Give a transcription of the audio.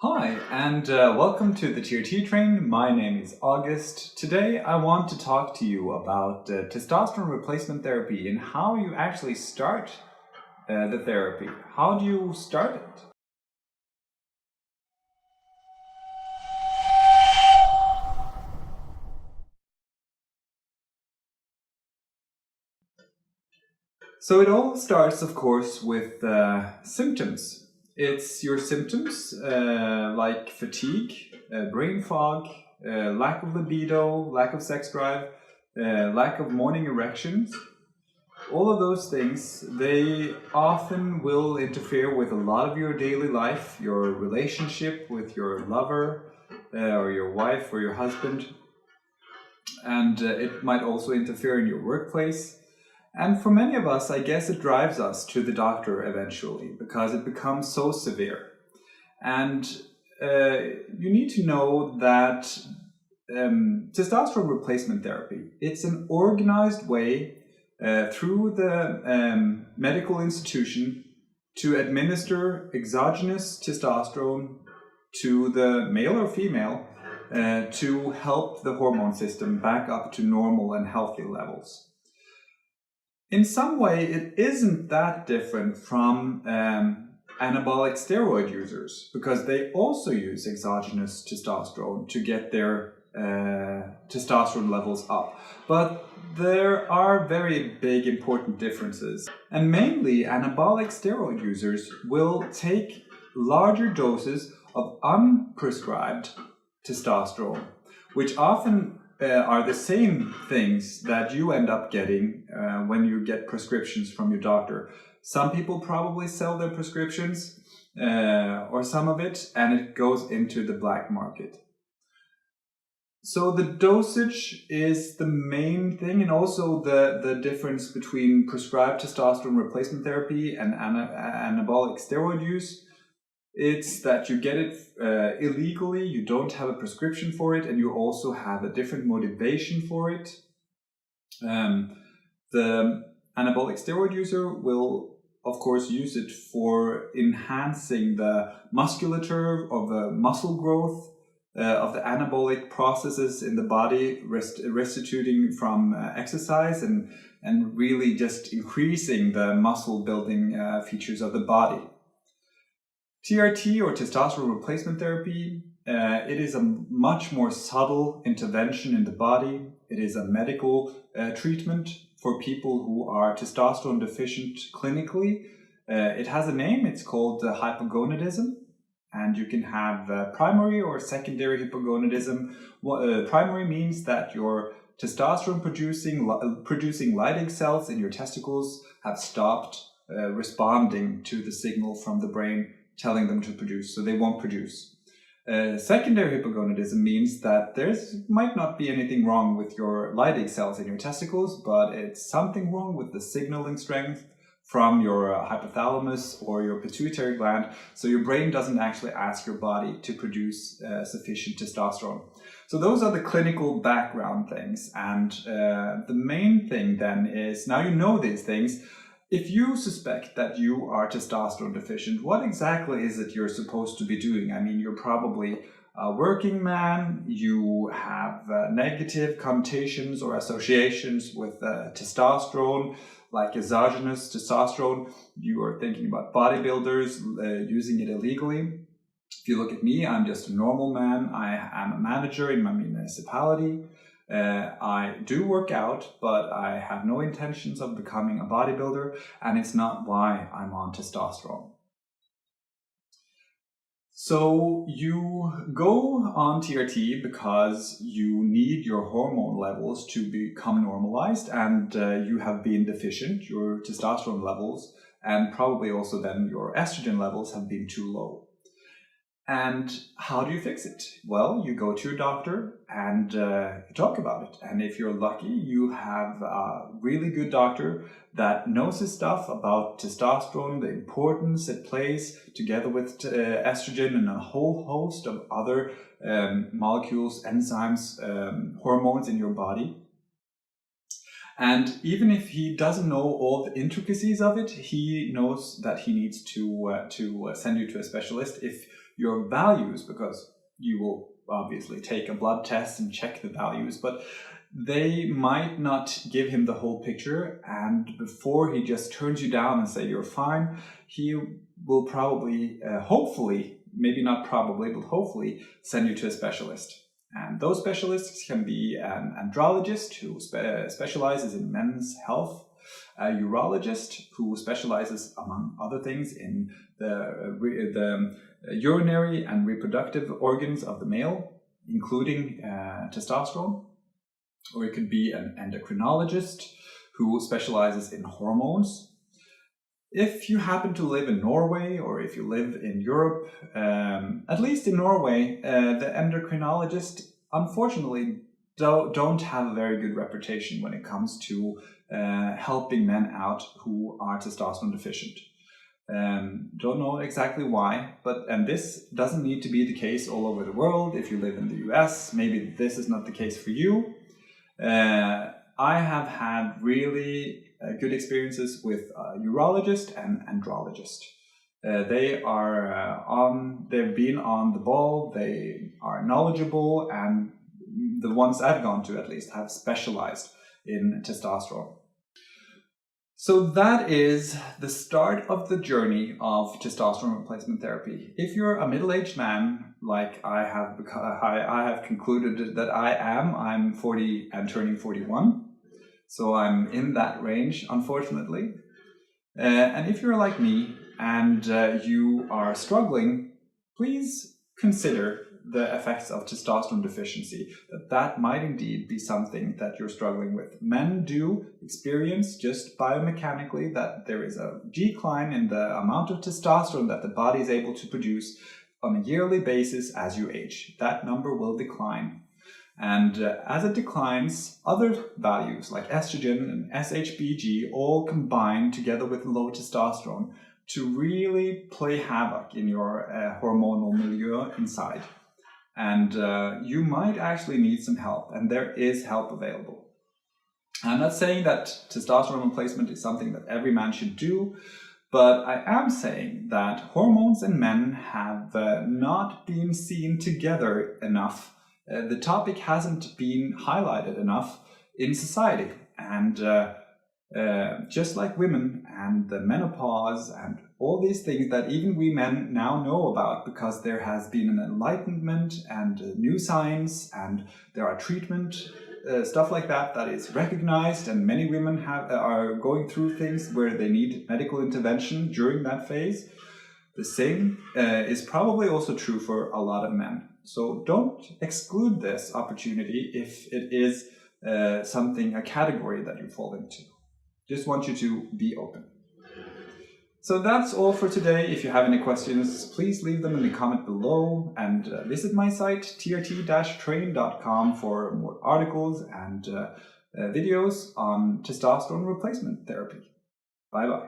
Hi, and welcome to the TRT-Train. My name is August. Today I want to talk to you about testosterone replacement therapy and how you actually start the therapy. How do you start it? So it all starts, of course, with symptoms. It's your symptoms like fatigue, brain fog, lack of libido, lack of sex drive, lack of morning erections. All of those things, they often will interfere with a lot of your daily life, your relationship with your lover or your wife or your husband. And it might also interfere in your workplace. And for many of us, I guess it drives us to the doctor eventually because it becomes so severe. And you need to know that testosterone replacement therapy, it's an organized way through the medical institution to administer exogenous testosterone to the male or female to help the hormone system back up to normal and healthy levels. In some way, it isn't that different from anabolic steroid users because they also use exogenous testosterone to get their testosterone levels up. But there are very big important differences. And mainly, anabolic steroid users will take larger doses of unprescribed testosterone, which often are the same things that you end up getting when you get prescriptions from your doctor. Some people probably sell their prescriptions or some of it, and it goes into the black market. So the dosage is the main thing, and also the difference between prescribed testosterone replacement therapy and anabolic steroid use. It's that you get it illegally, you don't have a prescription for it, and you also have a different motivation for it. The anabolic steroid user will, of course, use it for enhancing the musculature of the muscle growth of the anabolic processes in the body, restituting from exercise and really just increasing the muscle building features of the body. TRT or testosterone replacement therapy, it is a much more subtle intervention in the body. It is a medical treatment for people who are testosterone deficient clinically. It has a name, it's called hypogonadism, and you can have primary or secondary hypogonadism. Primary means that your testosterone producing Leydig cells in your testicles have stopped responding to the signal from the brain telling them to produce, so they won't produce. Secondary hypogonadism means that there might not be anything wrong with your Leydig cells in your testicles, but it's something wrong with the signaling strength from your hypothalamus or your pituitary gland, so your brain doesn't actually ask your body to produce sufficient testosterone. So those are the clinical background things, and the main thing then is, now you know these things, if you suspect that you are testosterone deficient, what exactly is it you're supposed to be doing? I mean, you're probably a working man, you have negative connotations or associations with testosterone, like exogenous testosterone. You are thinking about bodybuilders using it illegally. If you look at me, I'm just a normal man. I am a manager in my municipality. I do work out, but I have no intentions of becoming a bodybuilder, and it's not why I'm on testosterone. So you go on TRT because you need your hormone levels to become normalized, and you have been deficient, your testosterone levels, and probably also then your estrogen levels have been too low. And how do you fix it? Well, you go to your doctor and you talk about it. And if you're lucky, you have a really good doctor that knows his stuff about testosterone, the importance it plays together with estrogen and a whole host of other molecules, enzymes, hormones in your body. And even if he doesn't know all the intricacies of it, he knows that he needs to send you to a specialist if your values, because you will obviously take a blood test and check the values, but they might not give him the whole picture, and before he just turns you down and say you're fine, he will probably, hopefully, maybe not probably, but hopefully send you to a specialist. And those specialists can be an andrologist who specializes in men's health, a urologist who specializes, among other things, in the urinary and reproductive organs of the male, including testosterone. Or it could be an endocrinologist who specializes in hormones. If you happen to live in Norway, or if you live in Europe, at least in Norway, the endocrinologist unfortunately don't have a very good reputation when it comes to helping men out who are testosterone deficient. Don't know exactly why, and this doesn't need to be the case all over the world. If you live in the US, maybe this is not the case for you. I have had really good experiences with a urologist and andrologist. They've been on the ball, they are knowledgeable, and the ones I've gone to at least have specialized in testosterone. So that is the start of the journey of testosterone replacement therapy. If you're a middle-aged man, like I have concluded that I'm 40 and turning 41. So I'm in that range, unfortunately. And if you're like me and you are struggling, please consider the effects of testosterone deficiency, that might indeed be something that you're struggling with. Men do experience just biomechanically that there is a decline in the amount of testosterone that the body is able to produce on a yearly basis as you age. That number will decline. And as it declines, other values like estrogen and SHBG all combine together with low testosterone to really play havoc in your hormonal milieu inside. And you might actually need some help, and there is help available. I'm not saying that testosterone replacement is something that every man should do, but I am saying that hormones in men have not been seen together enough. The topic hasn't been highlighted enough in society. And just like women and the menopause and all these things that even we men now know about, because there has been an enlightenment and new science, and there are treatment, stuff like that is recognized, and many women are going through things where they need medical intervention during that phase. The same is probably also true for a lot of men. So don't exclude this opportunity if it is a category that you fall into. Just want you to be open. So that's all for today. If you have any questions, please leave them in the comment below, and visit my site TRT-Train.com for more articles and videos on testosterone replacement therapy. Bye bye.